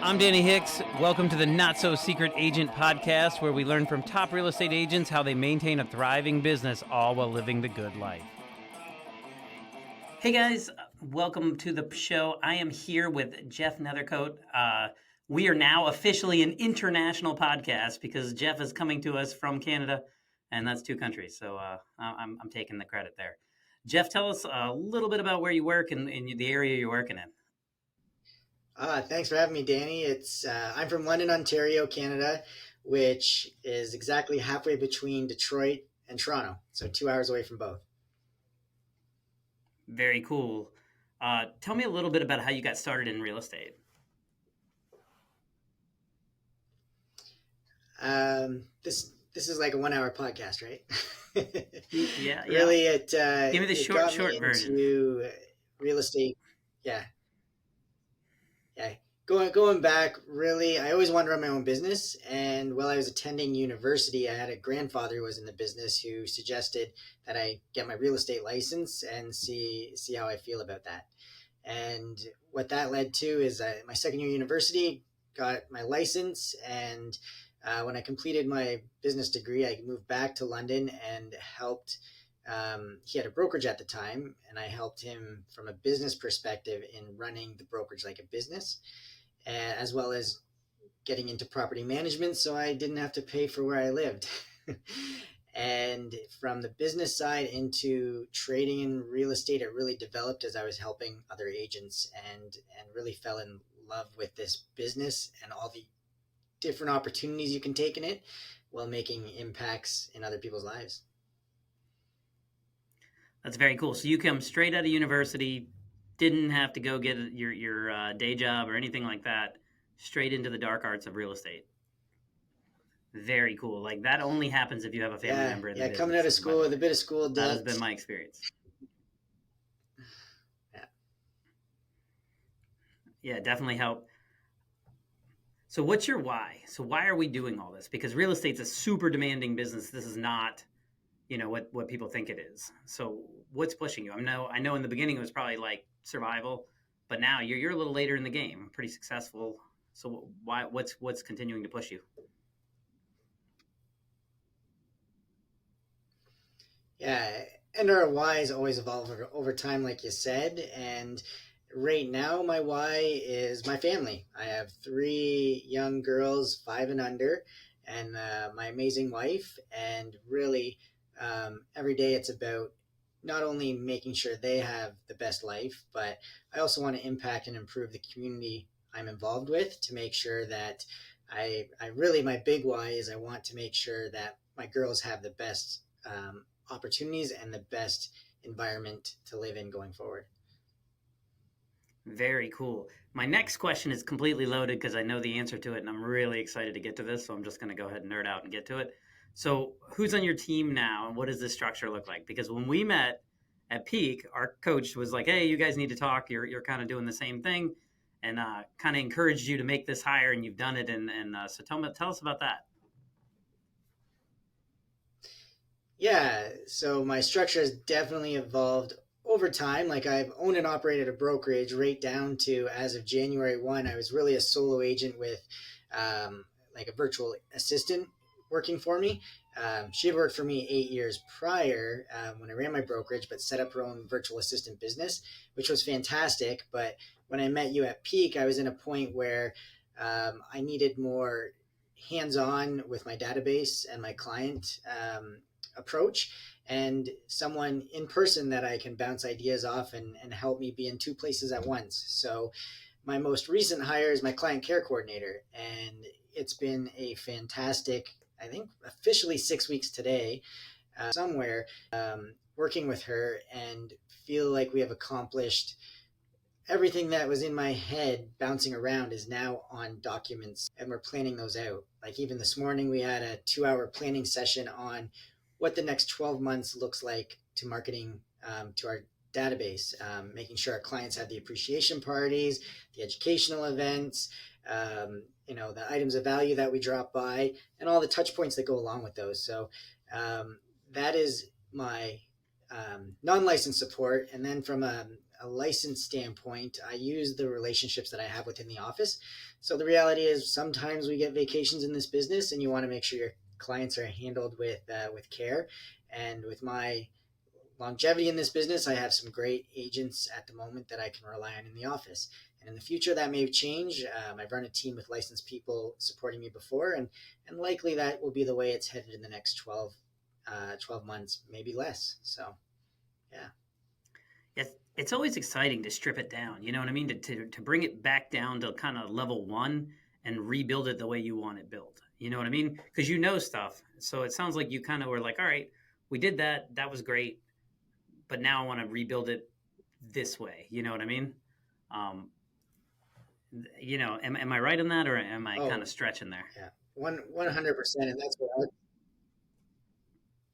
I'm Danny Hicks. Welcome to the Not So Secret Agent podcast, where we learn from top real estate agents how they maintain a thriving business, all while living the good life. Hey guys, welcome to the show. I am here with Jeff Nethercoat. We are now officially an international podcast because Jeff is coming to us from Canada, and that's two countries. So I'm taking the credit there. Jeff, tell us a little bit about where you work and the area you're working in. Thanks for having me, Danny. I'm from London, Ontario, Canada, which is exactly halfway between Detroit and Toronto, so 2 hours away from both. Very cool. Tell me a little bit about how you got started in real estate. This is like a 1 hour podcast, right? Yeah. Really, Give me the short version. Into real estate, yeah. Going back, really, I always wanted to run my own business. And while I was attending university, I had a grandfather who was in the business who suggested that I get my real estate license and see how I feel about that. And what that led to is my second year university, got my license. And when I completed my business degree, I moved back to London and helped. He had a brokerage at the time, and I helped him from a business perspective in running the brokerage like a business, as well as getting into property management so I didn't have to pay for where I lived. And from the business side into trading in real estate, it really developed as I was helping other agents and really fell in love with this business and all the different opportunities you can take in it while making impacts in other people's lives. That's very cool. So you come straight out of university, didn't have to go get your day job or anything like that, straight into the dark arts of real estate. Very cool. Like that only happens if you have a family member in the business. Coming out of school with a bit of school debt. That has been my experience. Yeah, definitely help. So what's your why? So why are we doing all this? Because real estate's a super demanding business. This is not, what people think it is. So what's pushing you? I know in the beginning it was probably like survival, but now you're a little later in the game, pretty successful. So what's continuing to push you? Yeah, and our whys always evolve over time, like you said. And right now, my why is my family. I have 3 young girls, 5 and under, and my amazing wife. And really, every day it's about not only making sure they have the best life, but I also want to impact and improve the community I'm involved with to make sure that my big why is I want to make sure that my girls have the best opportunities and the best environment to live in going forward. Very cool. My next question is completely loaded because I know the answer to it and I'm really excited to get to this. So I'm just going to go ahead and nerd out and get to it. So who's on your team now and what does this structure look like? Because when we met at Peak, our coach was like, hey, you guys need to talk. You're kind of doing the same thing and kind of encouraged you to make this hire and you've done it. So tell us about that. Yeah, so my structure has definitely evolved over time. Like I've owned and operated a brokerage right down to as of January 1, I was really a solo agent with like a virtual assistant working for me. She had worked for me 8 years prior when I ran my brokerage, but set up her own virtual assistant business, which was fantastic. But when I met you at Peak, I was in a point where I needed more hands-on with my database and my client approach and someone in person that I can bounce ideas off and help me be in 2 places at once. So my most recent hire is my client care coordinator, and it's been a fantastic, I think officially 6 weeks today, somewhere working with her and feel like we have accomplished everything that was in my head bouncing around is now on documents and we're planning those out. Like even this morning, we had a 2-hour planning session on what the next 12 months looks like to marketing to our database, making sure our clients have the appreciation parties, the educational events, the items of value that we drop by, and all the touch points that go along with those. So that is my non-licensed support. And then from a a license standpoint, I use the relationships that I have within the office. So the reality is sometimes we get vacations in this business, and you want to make sure your clients are handled with care. And with my longevity in this business, I have some great agents at the moment that I can rely on in the office. And in the future, that may change. I've run a team with licensed people supporting me before, and likely that will be the way it's headed in the next 12 months, maybe less. So, yeah. It's always exciting to strip it down. You know what I mean? To bring it back down to kind of level one and rebuild it the way you want it built. You know what I mean? Because you know stuff. So it sounds like you kind of were like, all right, we did that. That was great. But now I want to rebuild it this way. You know what I mean? Um, am I right in that, or am I kind Oh, of stretching there? yeah. 100%. And that's what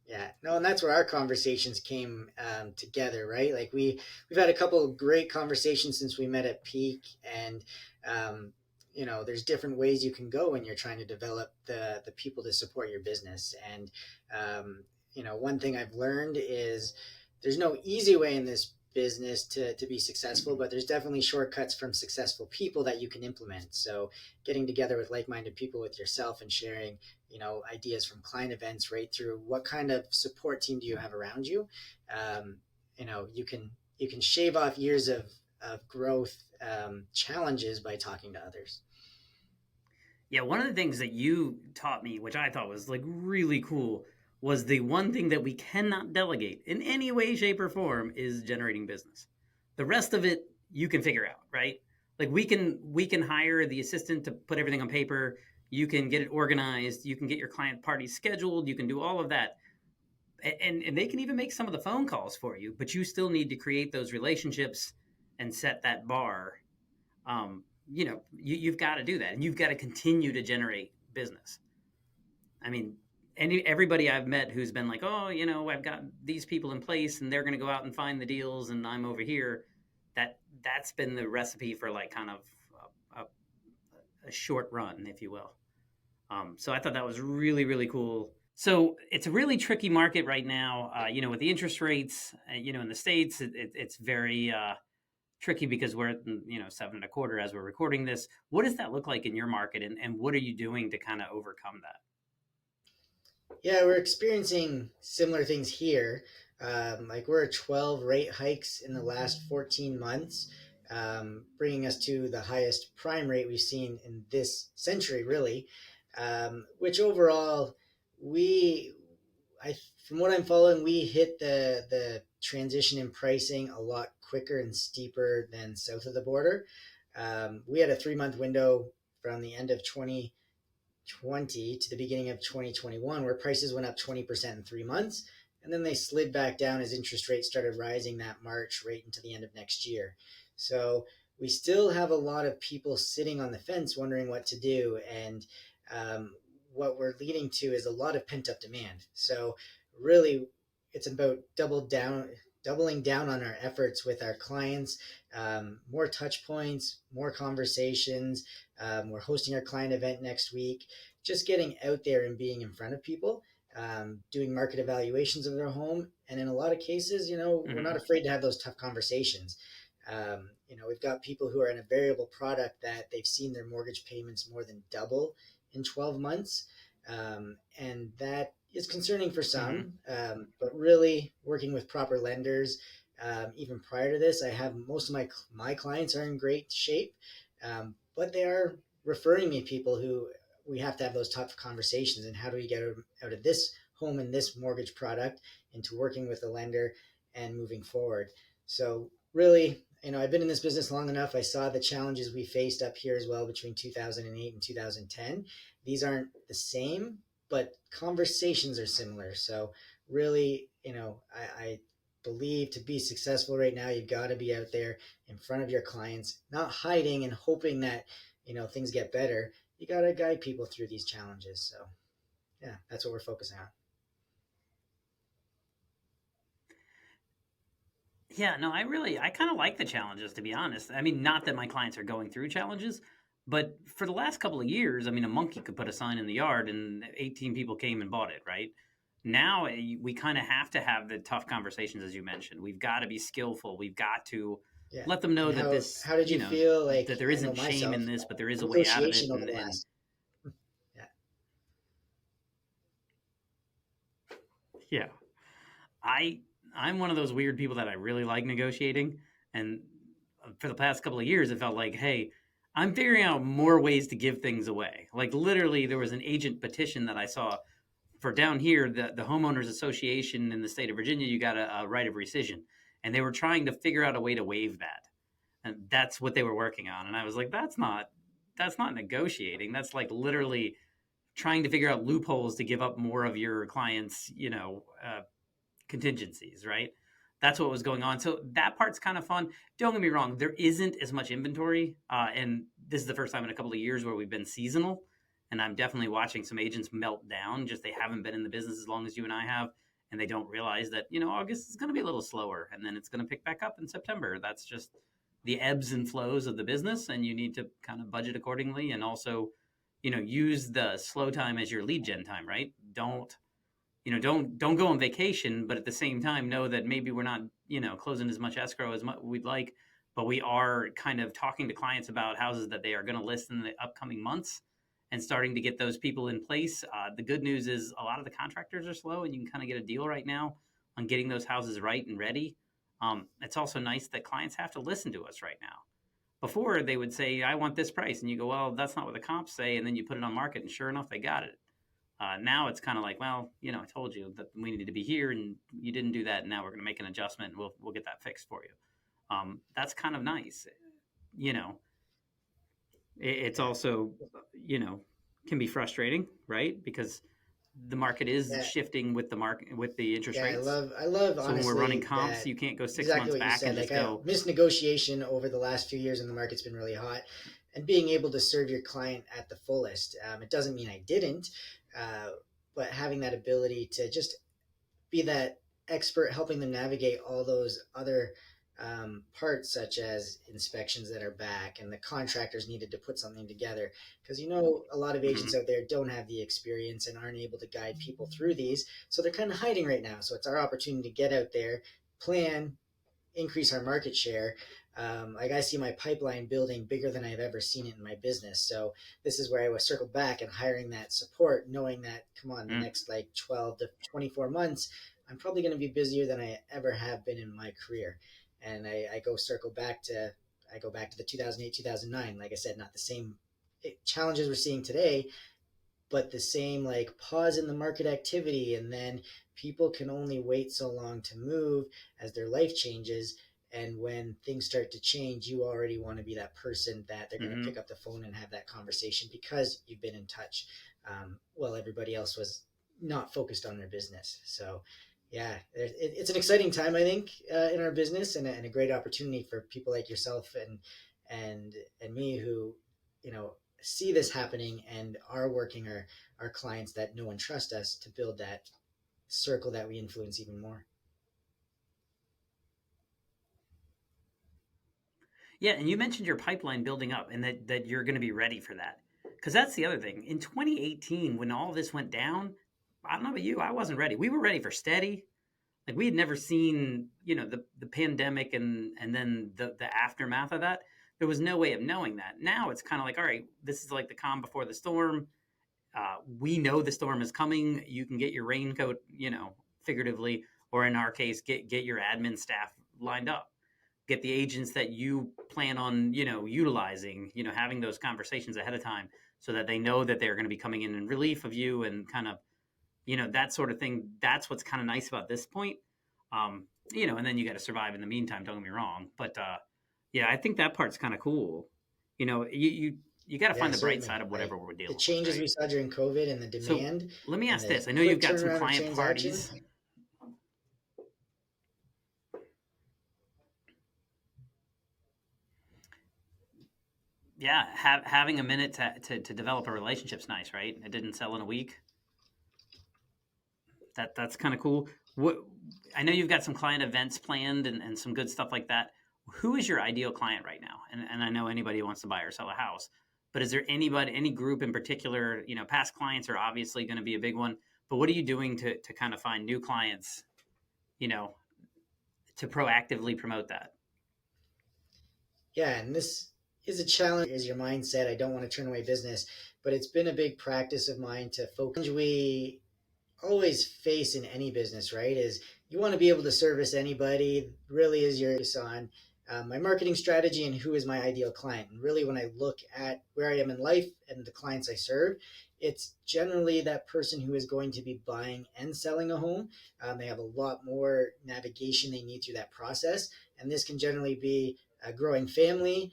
Yeah, no, and that's where our conversations came together, right? Like we've had a couple of great conversations since we met at Peak, and um, there's different ways you can go when you're trying to develop the people to support your business. And one thing I've learned is there's no easy way in this business to be successful, but there's definitely shortcuts from successful people that you can implement. So getting together with like-minded people with yourself and sharing ideas from client events right through what kind of support team do you have around you. um, you can shave off years of growth challenges by talking to others. Yeah, one of the things that you taught me, which I thought was like really cool, was the one thing that we cannot delegate in any way, shape, or form is generating business. The rest of it you can figure out, right? Like we can hire the assistant to put everything on paper. You can get it organized. You can get your client parties scheduled. You can do all of that, and they can even make some of the phone calls for you. But you still need to create those relationships and set that bar. You've got to do that, and you've got to continue to generate business. I mean, everybody I've met who's been like, oh, I've got these people in place, and they're going to go out and find the deals, and I'm over here. That's been the recipe for like kind of a short run, if you will. So I thought that was really, really cool. So it's a really tricky market right now. With the interest rates, in the States, it's very tricky because we're at 7.25 as we're recording this. What does that look like in your market, and what are you doing to kind of overcome that? Yeah, we're experiencing similar things here. Like we're at 12 rate hikes in the last 14 months, bringing us to the highest prime rate we've seen in this century, really. Which overall, we, I, from what I'm following, we hit the transition in pricing a lot quicker and steeper than south of the border. We had a 3 month window from the end of 2020 to the beginning of 2021 where prices went up 20% in 3 months, and then they slid back down as interest rates started rising that March right into the end of next year. So we still have a lot of people sitting on the fence wondering what to do, and um, what we're leading to is a lot of pent up demand. So really, it's about doubling down on our efforts with our clients, more touch points, more conversations. We're hosting our client event next week. Just getting out there and being in front of people, doing market evaluations of their home, and in a lot of cases, we're not Mm-hmm. afraid to have those tough conversations. We've got people who are in a variable product that they've seen their mortgage payments more than double in 12 months. And that is concerning for Mm-hmm. some, but really working with proper lenders. Even prior to this, I have most of my clients are in great shape, but they are referring me people who we have to have those tough conversations. And how do we get out of this home and this mortgage product into working with a lender and moving forward? So really, I've been in this business long enough. I saw the challenges we faced up here as well between 2008 and 2010. These aren't the same, but conversations are similar. So really, I believe to be successful right now, you've got to be out there in front of your clients, not hiding and hoping that, things get better. You got to guide people through these challenges. So yeah, that's what we're focusing on. Yeah, no, I kind of like the challenges, to be honest. I mean, not that my clients are going through challenges, but for the last couple of years, I mean, a monkey could put a sign in the yard and 18 people came and bought it, right? Now we kind of have to have the tough conversations, as you mentioned. We've got to be skillful. We've got to, Yeah. let them know And that this, how did you feel? Like, that there I know isn't shame myself, in this, but there is a way out of it. negotiation over the And last, yeah, yeah, I, I'm one of those weird people that I really like negotiating. And for the past couple of years, it felt like, hey, I'm figuring out more ways to give things away. Like literally, there was an agent petition that I saw for down here, the homeowners association in the state of Virginia, you got a right of rescission, and they were trying to figure out a way to waive that, and that's what they were working on. And I was like, that's not negotiating. That's like literally trying to figure out loopholes to give up more of your clients, contingencies, right? That's what was going on. So that part's kind of fun. Don't get me wrong, there isn't as much inventory, and this is the first time in a couple of years where we've been seasonal. And I'm definitely watching some agents melt down. Just they haven't been in the business as long as you and I have, and they don't realize that August is going to be a little slower, and then it's going to pick back up in September. That's just the ebbs and flows of the business, and you need to kind of budget accordingly, and also, use the slow time as your lead gen time, right? Don't go on vacation, but at the same time know that maybe we're not closing as much escrow as much we'd like, but we are kind of talking to clients about houses that they are going to list in the upcoming months and starting to get those people in place. The good news is a lot of the contractors are slow, and you can kind of get a deal right now on getting those houses right and ready. It's also nice that clients have to listen to us right now. Before they would say, I want this price, and you go, well, that's not what the comps say, and then you put it on market, and sure enough, they got it. Now it's kind of like, well, I told you that we needed to be here, and you didn't do that, and now we're going to make an adjustment, and we'll get that fixed for you. That's kind of nice. You know, it's yeah, also, you know, can be frustrating, right? Because the market is yeah. shifting with the market with the interest Yeah, rates. I love So when we're running honestly comps, that you can't go six exactly months what you back and said. just Like, go, missed negotiation over the last few years in the market's been really hot, and being able to serve your client at the fullest. It doesn't mean I didn't, uh, but having that ability to just be that expert helping them navigate all those other parts, such as inspections that are back and the contractors needed to put something together, because a lot of agents mm-hmm, out there don't have the experience and aren't able to guide people through these, so they're kind of hiding right now. So it's our opportunity to get out there, plan, increase our market share. Like, I see my pipeline building bigger than I've ever seen it in my business. So this is where I was circled back and hiring that support, knowing that, come on, the mm, next like 12 to 24 months, I'm probably going to be busier than I ever have been in my career. And I go back to the 2008, 2009. Like I said, not the same challenges we're seeing today, but the same like pause in the market activity, and then people can only wait so long to move as their life changes. And when things start to change, you already want to be that person that they're going to mm-hmm. pick up the phone and have that conversation, because you've been in touch while everybody else was not focused on their business. So yeah, it's an exciting time, I think, in our business, and a great opportunity for people like yourself and me, who see this happening and are working our clients that know and trust us to build that circle that we influence even more. Yeah, and you mentioned your pipeline building up and that you're going to be ready for that. Because that's the other thing. In 2018, when all this went down, I don't know about you, I wasn't ready. We were ready for steady. Like we had never seen, the pandemic and then the aftermath of that. There was no way of knowing that. Now it's kind of like, all right, this is like the calm before the storm. We know the storm is coming. You can get your raincoat, figuratively, or in our case, get your admin staff lined up, get the agents that you plan on, utilizing, having those conversations ahead of time so that they know that they're going to be coming in relief of you and kind of, that sort of thing. That's what's kind of nice about this point. And then you got to survive in the meantime. Don't get me wrong, but yeah, I think that part's kind of cool. You got to Yeah, find the bright certainly. side of Like, whatever we're the dealing with, changes we right? saw during COVID and the So demand let me and ask the this. I know you've quick got some turnaround of client transaction. parties. Yeah, having a minute to develop a relationship's nice, right? It didn't sell in a week. That's kind of cool. What I know you've got some client events planned and some good stuff like that. Who is your ideal client right now? And I know anybody who wants to buy or sell a house, but is there any group in particular? Past clients are obviously going to be a big one, but what are you doing to kind of find new clients? You know, to proactively promote that. Yeah, and this is a challenge. Is your mindset? I don't want to turn away business, but it's been a big practice of mine to focus. We always face in any business, right? Is you want to be able to service anybody. Really, is your focus on my marketing strategy and who is my ideal client. And really, when I look at where I am in life and the clients I serve, it's generally that person who is going to be buying and selling a home. They have a lot more navigation they need through that process, and this can generally be a growing family.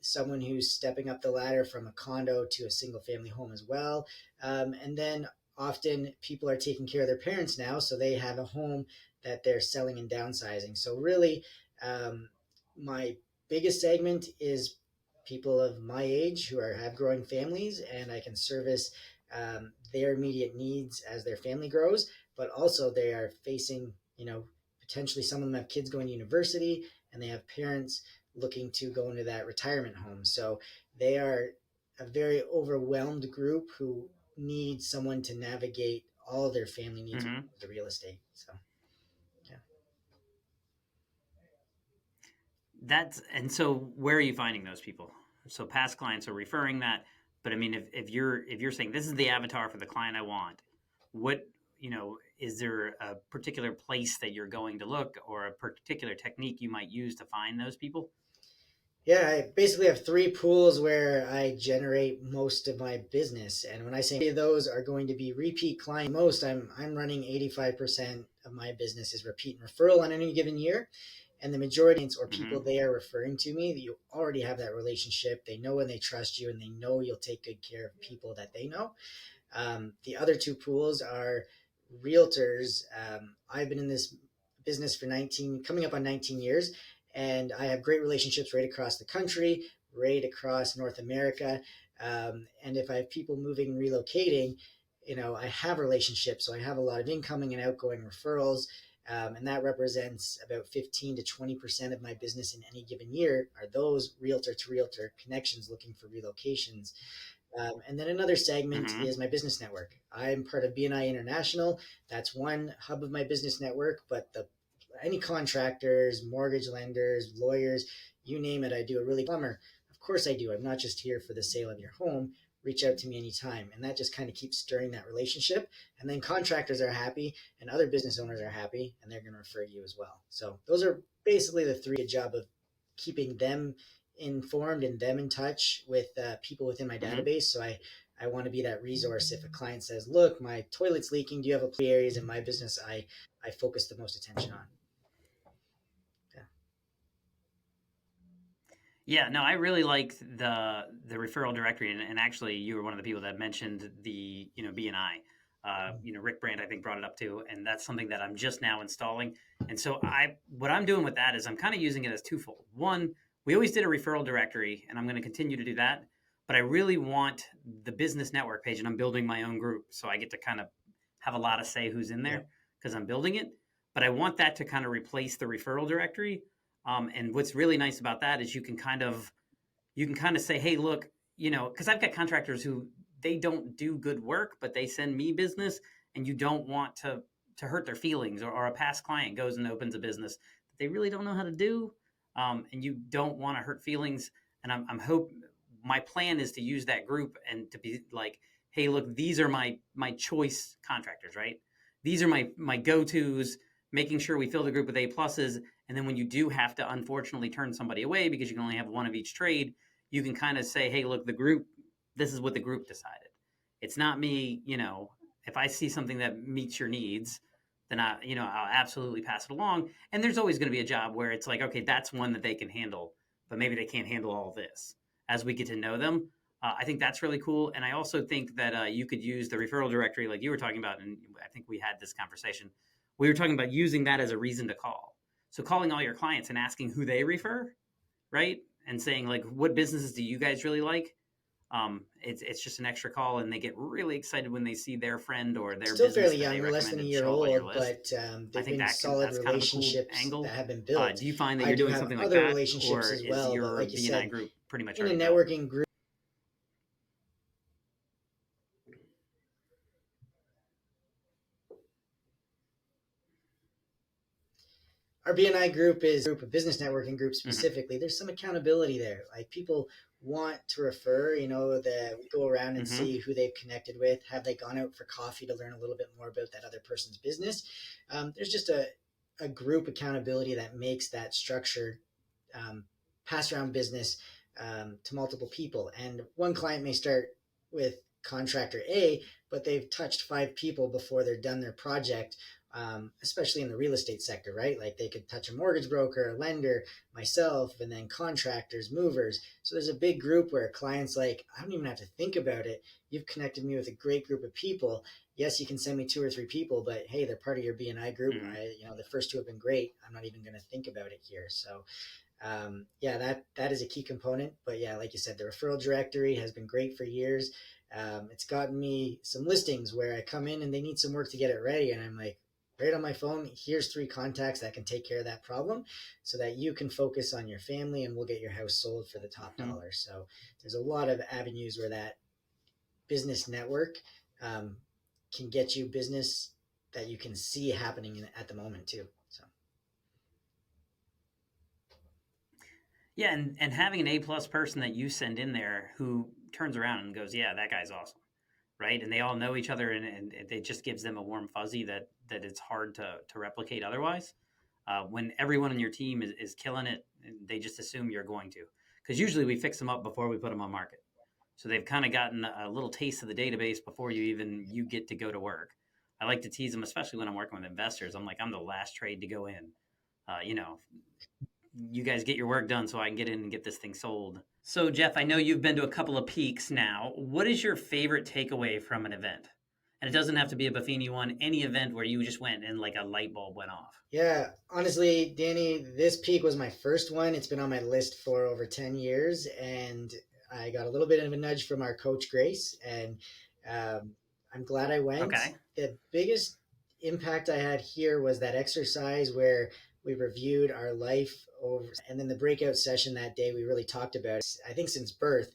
Someone who's stepping up the ladder from a condo to a single family home as well. And then often people are taking care of their parents now, so they have a home that they're selling and downsizing. So really, my biggest segment is people of my age who have growing families, and I can service their immediate needs as their family grows. But also, they are facing, potentially some of them have kids going to university, and they have parents looking to go into that retirement home. So they are a very overwhelmed group who need someone to navigate all their family needs Mm-hmm. with the real estate. So yeah. So where are you finding those people? So past clients are referring that, but I mean, if you're saying this is the avatar for the client I want, what is there a particular place that you're going to look, or a particular technique you might use to find those people? Yeah, I basically have three pools where I generate most of my business. And when I say those are going to be repeat client, most I'm running 85% of my business is repeat and referral on any given year. And the majority or people Mm-hmm. they are referring to me, that you already have that relationship. They know and they trust you, and they know you'll take good care of people that they know. The other two pools are realtors. I've been in this business for 19, coming up on 19 years, and I have great relationships right across the country, right across North America. And if I have people moving and relocating, I have relationships, so I have a lot of incoming and outgoing referrals. And that represents about 15 to 20% of my business in any given year are those realtor to realtor connections looking for relocations. And then another segment Mm-hmm. is my business network. I'm part of BNI International. That's one hub of my business network, but the any contractors, mortgage lenders, lawyers, you name it, I do a really plumber. Of course I do. I'm not just here for the sale of your home. Reach out to me anytime. And that just kind of keeps stirring that relationship. And then contractors are happy and other business owners are happy and they're going to refer you as well. So those are basically the three. Good job of keeping them informed and them in touch with people within my Mm-hmm. database. So I want to be that resource. If a client says, look, my toilet's leaking, do you have a areas in my business I focus the most attention on? Yeah. Yeah, no, I really like the referral directory, and actually, you were one of the people that mentioned the BNI. Rick Brandt, I think, brought it up too, and that's something that I'm just now installing. And so what I'm doing with that is I'm kind of using it as twofold. One, we always did a referral directory, and I'm going to continue to do that. But I really want the business network page, and I'm building my own group, so I get to kind of have a lot of say who's in Yeah. there because I'm building it. But I want that to kind of replace the referral directory. And what's really nice about that is you can kind of say, hey, look, because I've got contractors who they don't do good work, but they send me business, and you don't want to hurt their feelings, or a past client goes and opens a business that they really don't know how to do, and you don't want to hurt feelings. And I'm hope my plan is to use that group and to be like, hey, look, these are my choice contractors, right? These are my go tos. Making sure we fill the group with A pluses, and then when you do have to unfortunately turn somebody away because you can only have one of each trade, you can kind of say, hey, look, the group, this is what the group decided. It's not me, if I see something that meets your needs, then I'll absolutely pass it along. And there's always going to be a job where it's like, okay, that's one that they can handle, but maybe they can't handle all this. As we get to know them, I think that's really cool. And I also think that you could use the referral directory like you were talking about. And I think we had this conversation. We were talking about using that as a reason to call. So calling all your clients and asking who they refer, right? And saying like, what businesses do you guys really like? It's just an extra call, and they get really excited when they see their friend or their Still business fairly that they young, less than a recommended year show up on your old, list. but I they've think been solid that's kind of a cool relationships that angle. have been built. Do you find that I you're do doing have something like other that, relationships or as is well, but your like you BNI said, group pretty much in a already built? networking group, our BNI group is a group of business networking group Hmm. specifically. There's some accountability there. Like people want to refer, that we go around and Hmm. see who they've connected with. Have they gone out for coffee to learn a little bit more about that other person's business? There's just a group accountability that makes that structure um, pass around business to multiple people. And one client may start with contractor A, but they've touched five people before they're done their project, especially in the real estate sector, right? Like they could touch a mortgage broker, a lender, myself, and then contractors, movers. So there's a big group where clients like, I don't even have to think about it. You've connected me with a great group of people. Yes, you can send me two or three people, but hey, they're part of your BNI group. Hmm. The first two have been great. I'm not even going to think about it here. So yeah, that is a key component. But yeah, like you said, the referral directory has been great for years. It's gotten me some listings where I come in and they need some work to get it ready, and I'm like, right on my phone, here's three contacts that can take care of that problem, so that you can focus on your family, and we'll get your house sold for the top Hmm. dollar. So there's a lot of avenues where that business network um, can get you business that you can see happening at the moment too. So Yeah, and having an A+ person that you send in there who turns around and goes, "Yeah, that guy's awesome," right? And they all know each other, and it just gives them a warm fuzzy that it's hard to replicate otherwise. When everyone on your team is killing it, they just assume you're going to, because usually we fix them up before we put them on market. So they've kind of gotten a little taste of the database before you get to go to work. I like to tease them, especially when I'm working with investors. I'm like, I'm the last trade to go in. You know, you guys get your work done so I can get in and get this thing sold. So, Jeff, I know you've been to a couple of peaks now. What is your favorite takeaway from an event? And it doesn't have to be a Buffini one, any event where you just went and like a light bulb went off. yeah, honestly, Danny, this peak was my first one. It's been on my list for over 10 years, and I got a little bit of a nudge from our coach, Grace, and um, I'm glad I went. Okay. The biggest impact I had here was that exercise where we reviewed our life over, and then the breakout session that day, we really talked about it. I think since birth,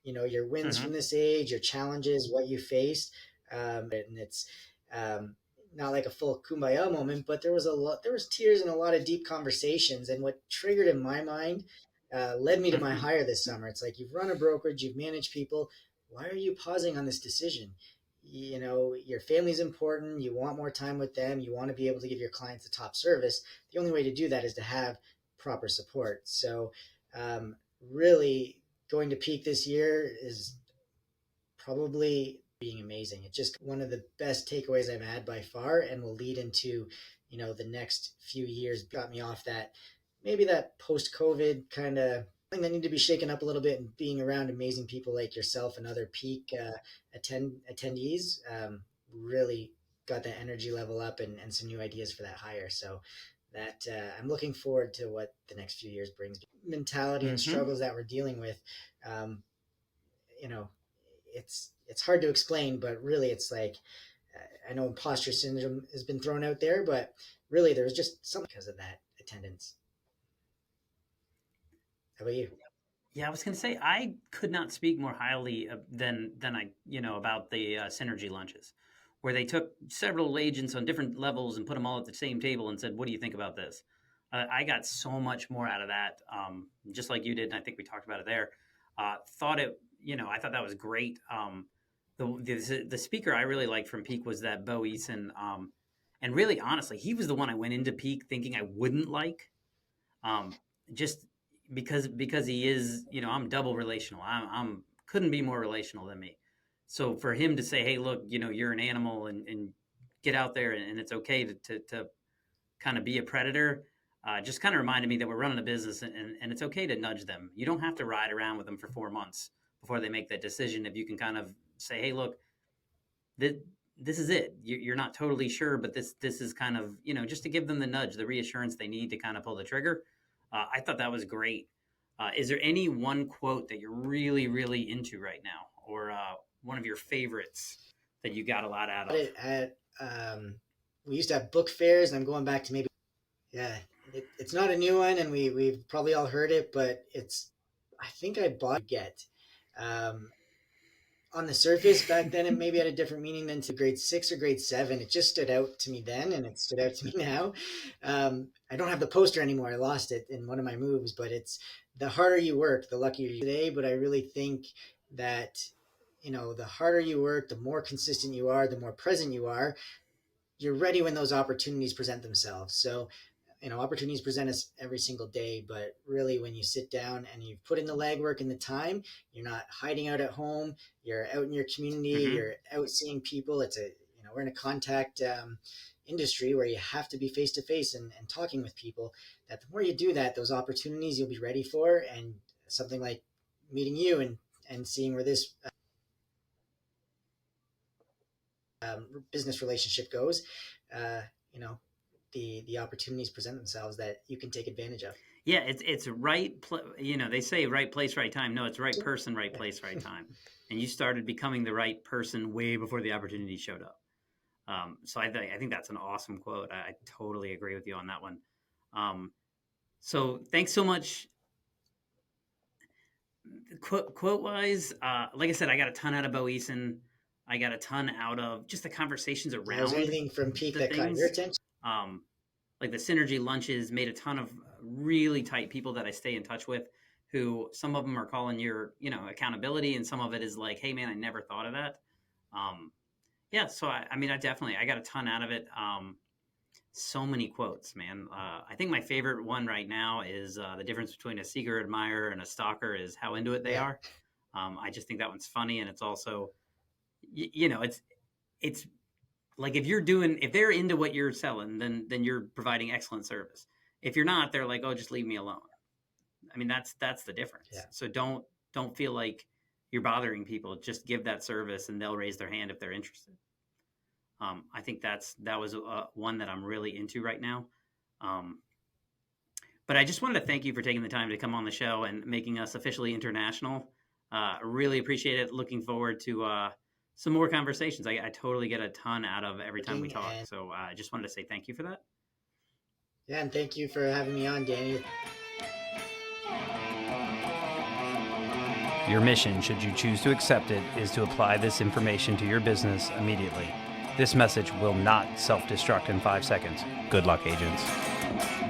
your wins Mm-hmm. from this age, your challenges, what you faced, and it's um, not like a full kumbaya moment, but there was tears and a lot of deep conversations. And what triggered in my mind led me to my hire this summer. It's like you've run a brokerage, you've managed people. Why are you pausing on this decision? Your family's important. You want more time with them. You want to be able to give your clients the top service. The only way to do that is to have proper support. So, really, going to peak this year is probably being amazing. It's just one of the best takeaways I've had by far, and will lead into, the next few years. Got me off that, maybe that post COVID kind of thing that need to be shaken up a little bit, and being around amazing people like yourself and other peak attendees really got that energy level up, and some new ideas for that hire. So that I'm looking forward to what the next few years brings. Mentality and Mm-hmm. struggles that we're dealing with, um, you know, it's hard to explain, but really it's like I know imposter syndrome has been thrown out there, but really there's just something because of that attendance. How about you? Yeah, I was going to say I could not speak more highly than I about the synergy lunches, where they took several agents on different levels and put them all at the same table and said, "What do you think about this?" I got so much more out of that, just like you did, and I think we talked about it there. I thought that was great. The speaker I really liked from Peak was that Bo Eason, and really honestly, he was the one I went into Peak thinking I wouldn't like, um, just because he is, I'm double relational. I'm couldn't be more relational than me. So for him to say, hey, look, you're an animal, and get out there, and it's okay to kind of be a predator, just kind of reminded me that we're running a business, and it's okay to nudge them. You don't have to ride around with them for 4 months before they make that decision. If you can kind of say, hey, look, this, this is it. You're not totally sure, but this is kind of, just to give them the nudge, the reassurance they need to kind of pull the trigger. I thought that was great. Is there any one quote that you're really, really into right now, or one of your favorites that you got a lot out of? At we used to have book fairs, and I'm going back to maybe yeah. It's not a new one, and we've probably all heard it, but it's I think I bought get. Um, on the surface back then, it maybe had a different meaning than to grade 6 or grade 7. It just stood out to me then, and it stood out to me now. I don't have the poster anymore. I lost it in one of my moves, but it's the harder you work, the luckier you today. But I really think that, the harder you work, the more consistent you are, the more present you are, you're ready when those opportunities present themselves. So, opportunities present us every single day, but really when you sit down and you put in the legwork and the time, you're not hiding out at home, you're out in your community, Mm-hmm. you're out seeing people. We're in a contact industry where you have to be face to face and talking with people. That the more you do that, those opportunities you'll be ready for. And something like meeting you and seeing where this business relationship goes, uh, you know, the opportunities present themselves that you can take advantage of. Yeah, it's right. They say right place, right time. No, it's right person, right Yeah. place, right time. And you started becoming the right person way before the opportunity showed up. So I think that's an awesome quote. I totally agree with you on that one. So thanks so much. Quote wise, like I said, I got a ton out of Bo Eason. I got a ton out of just the conversations Was there around anything from Peak the that caught your things. attention? Um, like the synergy lunches, made a ton of really tight people that I stay in touch with, who some of them are calling your accountability, and some of it is like, hey man, I never thought of that. um, yeah, so I mean, I got a ton out of it. So many quotes, man. I think my favorite one right now is the difference between a seeker admirer and a stalker is how into it they Yeah. are. I just think that one's funny, and it's also, it's like if they're into what you're selling, then you're providing excellent service. If you're not, they're like, oh, just leave me alone. I mean, that's the difference. Yeah. So don't feel like you're bothering people. Just give that service, and they'll raise their hand if they're interested. I think that was one that I'm really into right now. Um, but I just wanted to thank you for taking the time to come on the show and making us officially international. Really appreciate it. Looking forward to some more conversations. I totally get a ton out of every time we talk. And So I just wanted to say thank you for that. yeah, and thank you for having me on, Danny. Your mission, should you choose to accept it, is to apply this information to your business immediately. This message will not self-destruct in 5 seconds. Good luck, agents.